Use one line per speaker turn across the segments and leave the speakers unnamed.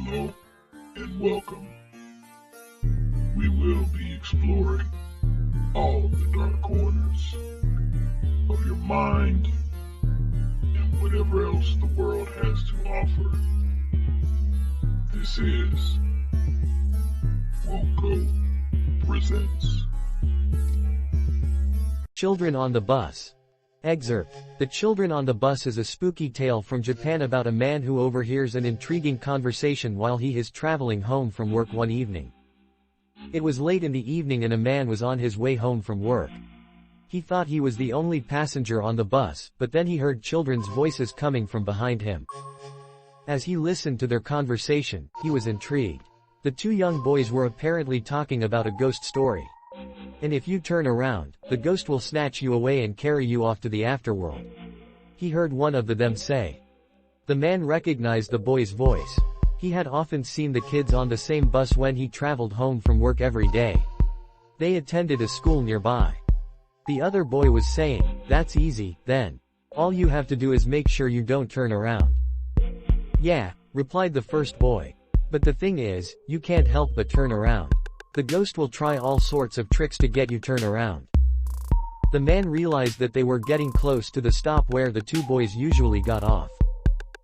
Hello and welcome. We will be exploring all of the dark corners of your mind and whatever else the world has to offer. This is WokeGoat presents
Children on the Bus. Excerpt. The Children on the Bus is a spooky tale from Japan about a man who overhears an intriguing conversation while he is traveling home from work one evening. It was late in the evening and a man was on his way home from work. He thought he was the only passenger on the bus, but then he heard children's voices coming from behind him. As he listened to their conversation, he was intrigued. The two young boys were apparently talking about a ghost story. And if you turn around, the ghost will snatch you away and carry you off to the afterworld. He heard one of them say. The man recognized the boy's voice. He had often seen the kids on the same bus when he traveled home from work every day. They attended a school nearby. The other boy was saying, "That's easy, then. All you have to do is make sure you don't turn around." "Yeah," replied the first boy. "But the thing is, you can't help but turn around. The ghost will try all sorts of tricks to get you turn around." The man realized that they were getting close to the stop where the two boys usually got off.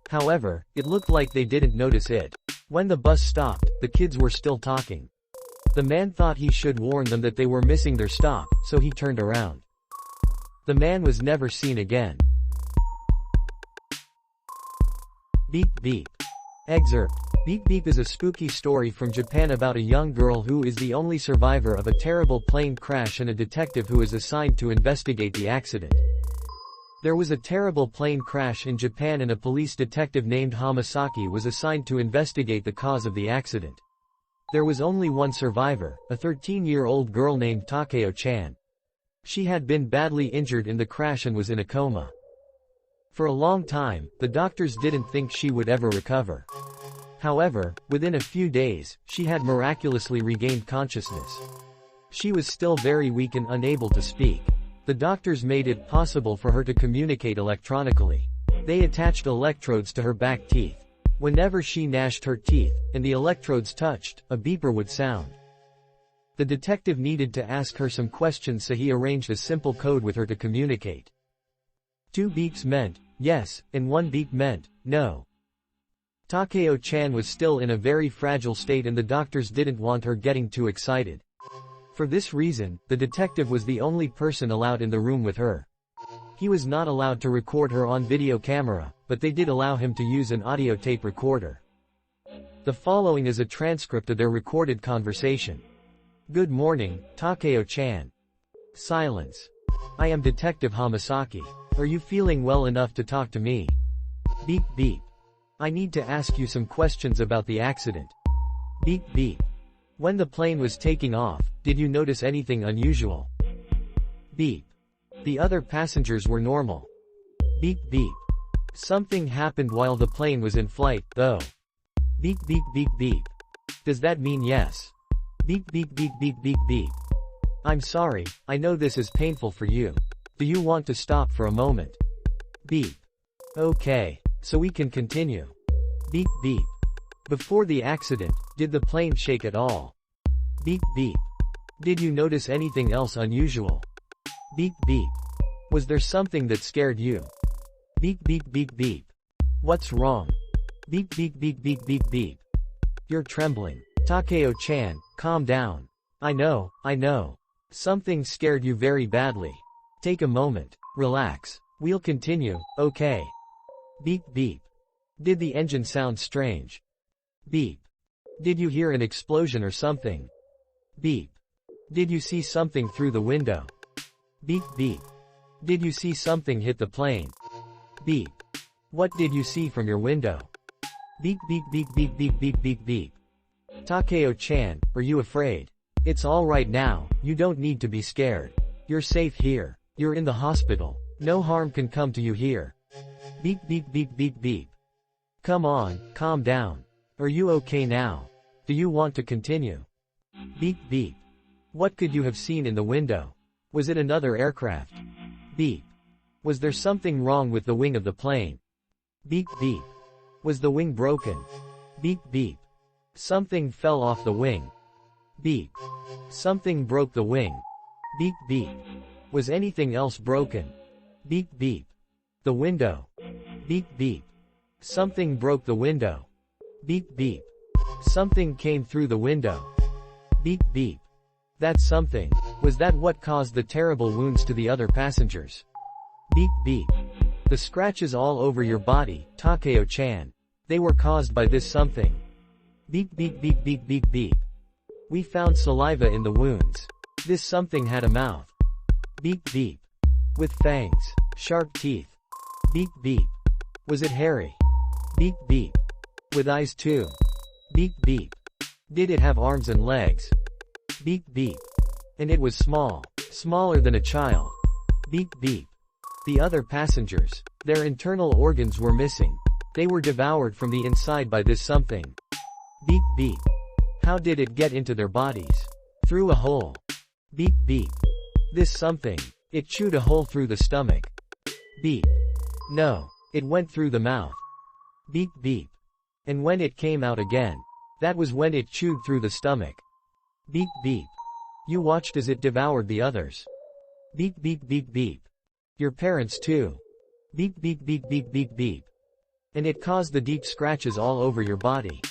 However, it looked like they didn't notice it. When the bus stopped, the kids were still talking. The man thought he should warn them that they were missing their stop, so he turned around. The man was never seen again. Beep Beep. Excerpt. Beep Beep is a spooky story from Japan about a young girl who is the only survivor of a terrible plane crash and a detective who is assigned to investigate the accident. There was a terrible plane crash in Japan and a police detective named Hamasaki was assigned to investigate the cause of the accident. There was only one survivor, a 13-year-old girl named Takeo-chan. She had been badly injured in the crash and was in a coma. For a long time, the doctors didn't think she would ever recover. However, within a few days, she had miraculously regained consciousness. She was still very weak and unable to speak. The doctors made it possible for her to communicate electronically. They attached electrodes to her back teeth. Whenever she gnashed her teeth, and the electrodes touched, a beeper would sound. The detective needed to ask her some questions, so he arranged a simple code with her to communicate. 2 beeps meant yes, and 1 beep meant no. Takeo-chan was still in a very fragile state and the doctors didn't want her getting too excited. For this reason, the detective was the only person allowed in the room with her. He was not allowed to record her on video camera, but they did allow him to use an audio tape recorder. The following is a transcript of their recorded conversation. "Good morning, Takeo-chan." Silence. "I am Detective Hamasaki. Are you feeling well enough to talk to me?" Beep beep. "I need to ask you some questions about the accident." Beep beep. "When the plane was taking off, did you notice anything unusual?" Beep. "The other passengers were normal." Beep beep. "Something happened while the plane was in flight, though." Beep beep beep beep. "Does that mean yes?" Beep beep beep beep beep beep. "I'm sorry, I know this is painful for you. Do you want to stop for a moment?" Beep. "Okay, so we can continue." Beep beep. "Before the accident, did the plane shake at all?" Beep beep. "Did you notice anything else unusual?" Beep beep. "Was there something that scared you?" Beep beep beep beep. "What's wrong?" Beep beep beep beep beep beep. "You're trembling. Takeo-chan, calm down. I know. Something scared you very badly. Take a moment. Relax. We'll continue, okay?" Beep beep. "Did the engine sound strange?" Beep. "Did you hear an explosion or something?" Beep. "Did you see something through the window?" Beep beep. "Did you see something hit the plane?" Beep. "What did you see from your window?" Beep beep beep beep beep beep beep beep. "Takeo-chan, are you afraid? It's all right now, you don't need to be scared. You're safe here. You're in the hospital. No harm can come to you here." Beep beep beep beep beep. "Come on, calm down. Are you okay now? Do you want to continue?" Beep beep. "What could you have seen in the window? Was it another aircraft?" Beep. "Was there something wrong with the wing of the plane?" Beep beep. "Was the wing broken?" Beep beep. Something fell off the wing. Beep. Something broke the wing. Beep beep. Was anything else broken? Beep beep. The window. Beep beep. Something broke the window. Beep beep. Something came through the window. Beep beep. That something, was that what caused the terrible wounds to the other passengers? Beep beep. The scratches all over your body, Takeo-chan. They were caused by this something. Beep beep beep beep beep beep. We found saliva in the wounds. This something had a mouth. Beep beep. With fangs, sharp teeth. Beep beep. Was it hairy? Beep beep. With eyes too. Beep beep. Did it have arms and legs? Beep beep. And it was small, smaller than a child. Beep beep. The other passengers, their internal organs were missing. They were devoured from the inside by this something. Beep beep. How did it get into their bodies? Through a hole. Beep beep. This something, it chewed a hole through the stomach. Beep. No, it went through the mouth. Beep beep. And when it came out again, that was when it chewed through the stomach. Beep beep. You watched as it devoured the others. Beep beep beep beep. Your parents too. Beep beep beep beep beep beep. And it caused the deep scratches all over your body.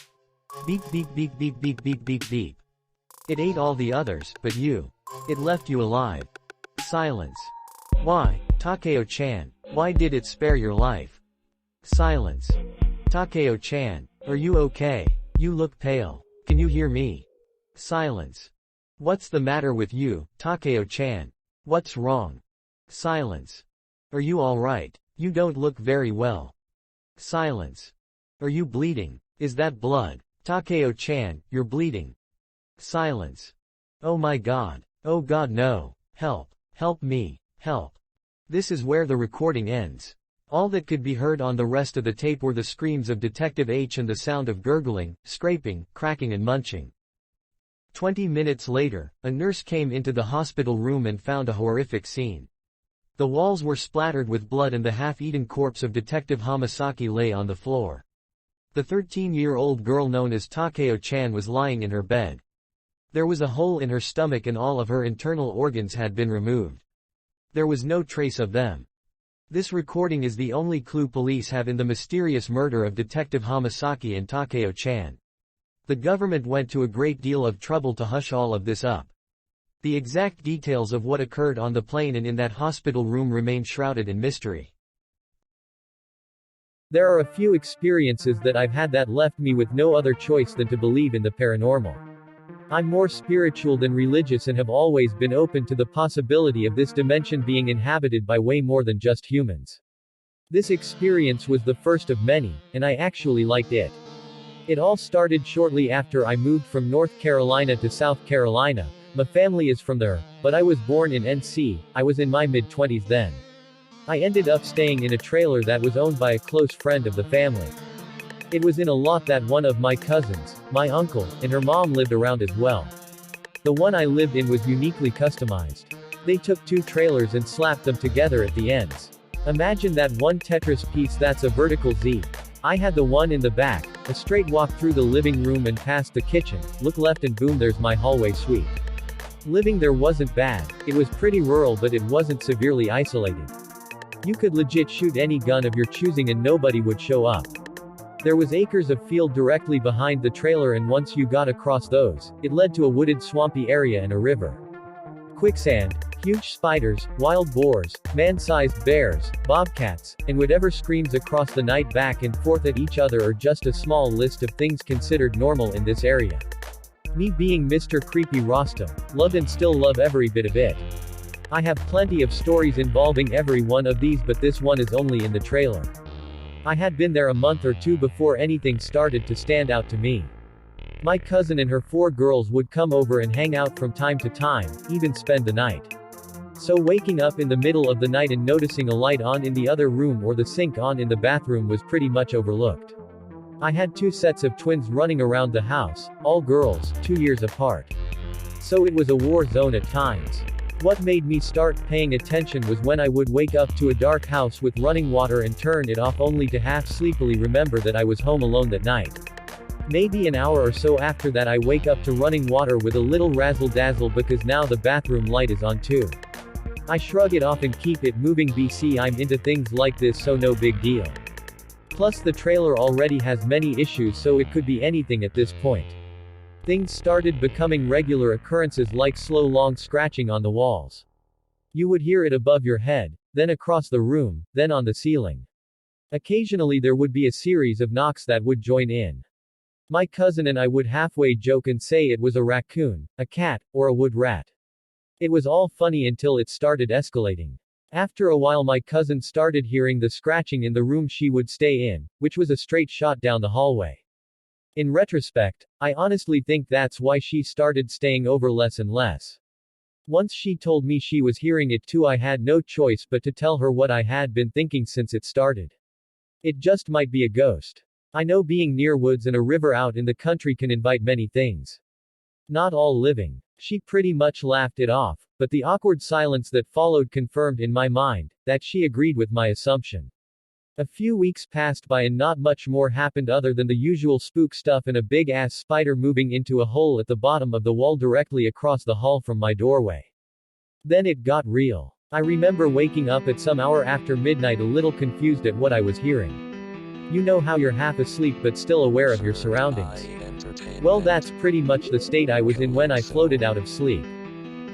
Beep beep beep beep beep beep beep beep. It ate all the others, but you. It left you alive. Silence. Why, Takeo-chan, why did it spare your life? Silence. Takeo-chan, are you okay? You look pale. Can you hear me? Silence. What's the matter with you, Takeo-chan? What's wrong? Silence. Are you alright? You don't look very well. Silence. Are you bleeding? Is that blood? Takeo-chan, you're bleeding. Silence. Oh my god. Oh god no. Help. Help me. Help. This is where the recording ends. All that could be heard on the rest of the tape were the screams of Detective H and the sound of gurgling, scraping, cracking and munching. 20 minutes later, a nurse came into the hospital room and found a horrific scene. The walls were splattered with blood and the half-eaten corpse of Detective Hamasaki lay on the floor. The 13-year-old girl known as Takeo-chan was lying in her bed. There was a hole in her stomach and all of her internal organs had been removed. There was no trace of them. This recording is the only clue police have in the mysterious murder of Detective Hamasaki and Takeo-chan. The government went to a great deal of trouble to hush all of this up. The exact details of what occurred on the plane and in that hospital room remain shrouded in mystery. There are a few experiences that I've had that left me with no other choice than to believe in the paranormal. I'm more spiritual than religious and have always been open to the possibility of this dimension being inhabited by way more than just humans. This experience was the first of many, and I actually liked it. It all started shortly after I moved from North Carolina to South Carolina. My family is from there, but I was born in NC, I was in my mid-20s then. I ended up staying in a trailer that was owned by a close friend of the family. It was in a lot that one of my cousins, my uncle, and her mom lived around as well. The one I lived in was uniquely customized. They took two trailers and slapped them together at the ends. Imagine that one Tetris piece that's a vertical Z. I had the one in the back, a straight walk through the living room and past the kitchen, look left and boom there's my hallway suite. Living there wasn't bad, it was pretty rural but it wasn't severely isolated. You could legit shoot any gun of your choosing and nobody would show up. There was acres of field directly behind the trailer and once you got across those, it led to a wooded swampy area and a river. Quicksand, huge spiders, wild boars, man-sized bears, bobcats, and whatever screams across the night back and forth at each other are just a small list of things considered normal in this area. Me being Mr. Creepy Rostam, loved and still love every bit of it. I have plenty of stories involving every one of these but this one is only in the trailer. I had been there a month or two before anything started to stand out to me. My cousin and her 4 girls would come over and hang out from time to time, even spend the night. So waking up in the middle of the night and noticing a light on in the other room or the sink on in the bathroom was pretty much overlooked. I had 2 sets of twins running around the house, all girls, 2 years apart. So it was a war zone at times. What made me start paying attention was when I would wake up to a dark house with running water and turn it off only to half sleepily remember that I was home alone that night. Maybe an hour or so after that I wake up to running water with a little razzle-dazzle because now the bathroom light is on too. I shrug it off and keep it moving. BC, I'm into things like this, so no big deal. Plus the trailer already has many issues, so it could be anything at this point. Things started becoming regular occurrences like slow long scratching on the walls. You would hear it above your head, then across the room, then on the ceiling. Occasionally there would be a series of knocks that would join in. My cousin and I would halfway joke and say it was a raccoon, a cat, or a wood rat. It was all funny until it started escalating. After a while my cousin started hearing the scratching in the room she would stay in, which was a straight shot down the hallway. In retrospect, I honestly think that's why she started staying over less and less. Once she told me she was hearing it too, I had no choice but to tell her what I had been thinking since it started. It just might be a ghost. I know being near woods and a river out in the country can invite many things. Not all living. She pretty much laughed it off, but the awkward silence that followed confirmed in my mind that she agreed with my assumption. A few weeks passed by and not much more happened other than the usual spook stuff and a big-ass spider moving into a hole at the bottom of the wall directly across the hall from my doorway. Then it got real. I remember waking up at some hour after midnight a little confused at what I was hearing. You know how you're half asleep but still aware of your surroundings. Well, that's pretty much the state I was in when I floated out of sleep.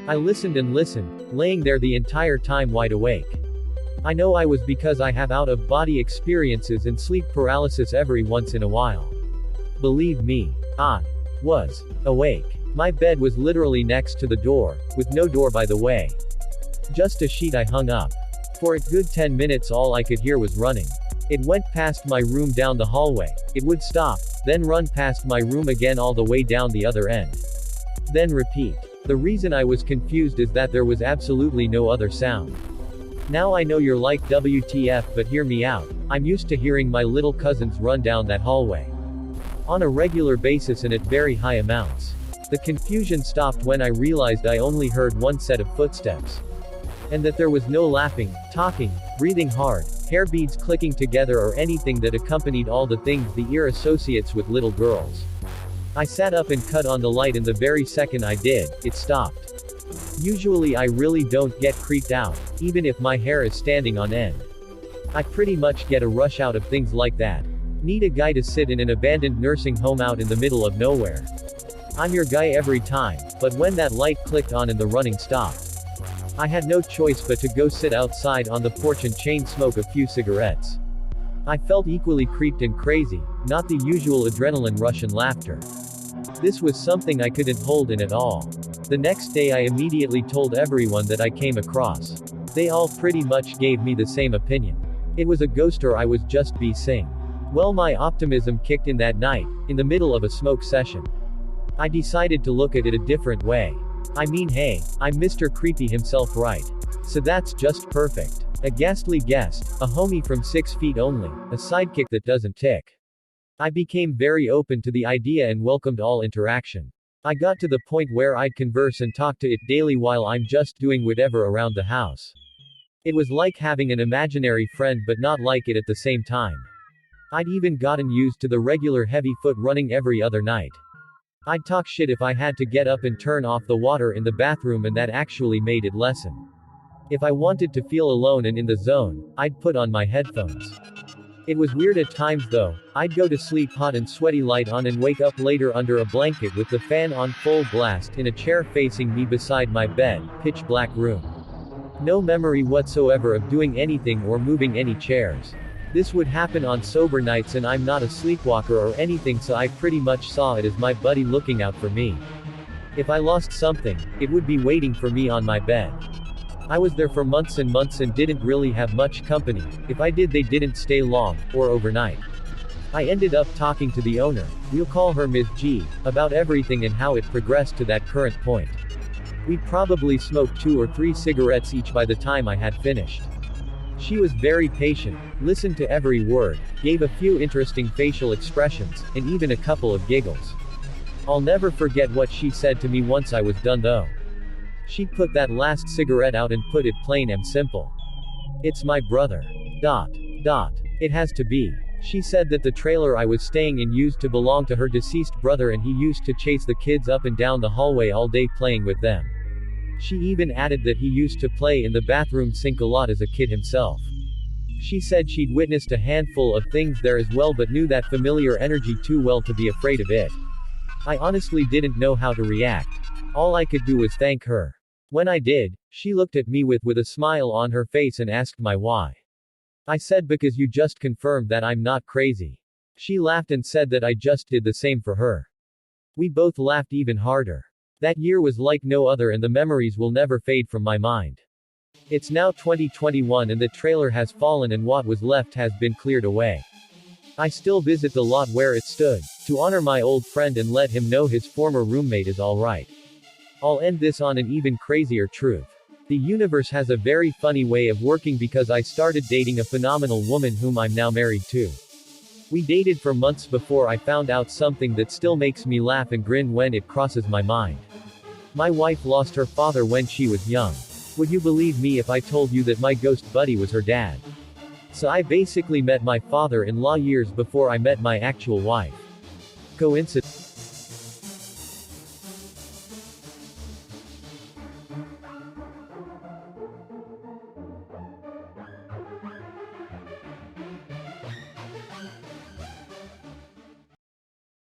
I listened and listened, laying there the entire time wide awake. I know I was because I have out-of-body experiences and sleep paralysis every once in a while. Believe me, I was awake. My bed was literally next to the door, with no door by the way. Just a sheet I hung up. For a good 10 minutes all I could hear was running. It went past my room down the hallway. It would stop, then run past my room again all the way down the other end. Then repeat. The reason I was confused is that there was absolutely no other sound. Now I know you're like WTF, but hear me out. I'm used to hearing my little cousins run down that hallway. On a regular basis and at very high amounts. The confusion stopped when I realized I only heard one set of footsteps. And that there was no laughing, talking, breathing hard, hair beads clicking together or anything that accompanied all the things the ear associates with little girls. I sat up and cut on the light, and the very second I did, it stopped. Usually I really don't get creeped out, even if my hair is standing on end. I pretty much get a rush out of things like that. Need a guy to sit in an abandoned nursing home out in the middle of nowhere. I'm your guy every time, but when that light clicked on and the running stopped, I had no choice but to go sit outside on the porch and chain smoke a few cigarettes. I felt equally creeped and crazy, not the usual adrenaline rush and laughter. This was something I couldn't hold in at all. The next day I immediately told everyone that I came across. They all pretty much gave me the same opinion. It was a ghost or I was just BSing. Well, my optimism kicked in that night, in the middle of a smoke session. I decided to look at it a different way. I mean, hey, I'm Mr. Creepy himself, right? So that's just perfect. A ghastly guest, a homie from 6 feet only, a sidekick that doesn't tick. I became very open to the idea and welcomed all interaction. I got to the point where I'd converse and talk to it daily while I'm just doing whatever around the house. It was like having an imaginary friend but not like it at the same time. I'd even gotten used to the regular heavy foot running every other night. I'd talk shit if I had to get up and turn off the water in the bathroom, and that actually made it lessen. If I wanted to feel alone and in the zone, I'd put on my headphones. It was weird at times though. I'd go to sleep hot and sweaty, light on, and wake up later under a blanket with the fan on full blast in a chair facing me beside my bed, pitch black room. No memory whatsoever of doing anything or moving any chairs. This would happen on sober nights, and I'm not a sleepwalker or anything, so I pretty much saw it as my buddy looking out for me. If I lost something, it would be waiting for me on my bed. I was there for months and months and didn't really have much company. If I did, they didn't stay long, or overnight. I ended up talking to the owner, we'll call her Ms. G, about everything and how it progressed to that current point. We probably smoked 2 or 3 cigarettes each by the time I had finished. She was very patient, listened to every word, gave a few interesting facial expressions, and even a couple of giggles. I'll never forget what she said to me once I was done though. She put that last cigarette out and put it plain and simple. It's my brother. It has to be. She said that the trailer I was staying in used to belong to her deceased brother and he used to chase the kids up and down the hallway all day playing with them. She even added that he used to play in the bathroom sink a lot as a kid himself. She said she'd witnessed a handful of things there as well but knew that familiar energy too well to be afraid of it. I honestly didn't know how to react. All I could do was thank her. When I did, she looked at me with a smile on her face and asked my why. I said because you just confirmed that I'm not crazy. She laughed and said that I just did the same for her. We both laughed even harder. That year was like no other and the memories will never fade from my mind. It's now 2021 and the trailer has fallen and what was left has been cleared away. I still visit the lot where it stood, to honor my old friend and let him know his former roommate is alright. I'll end this on an even crazier truth. The universe has a very funny way of working because I started dating a phenomenal woman whom I'm now married to. We dated for months before I found out something that still makes me laugh and grin when it crosses my mind. My wife lost her father when she was young. Would you believe me if I told you that my ghost buddy was her dad? So I basically met my father-in-law years before I met my actual wife. Coincidence?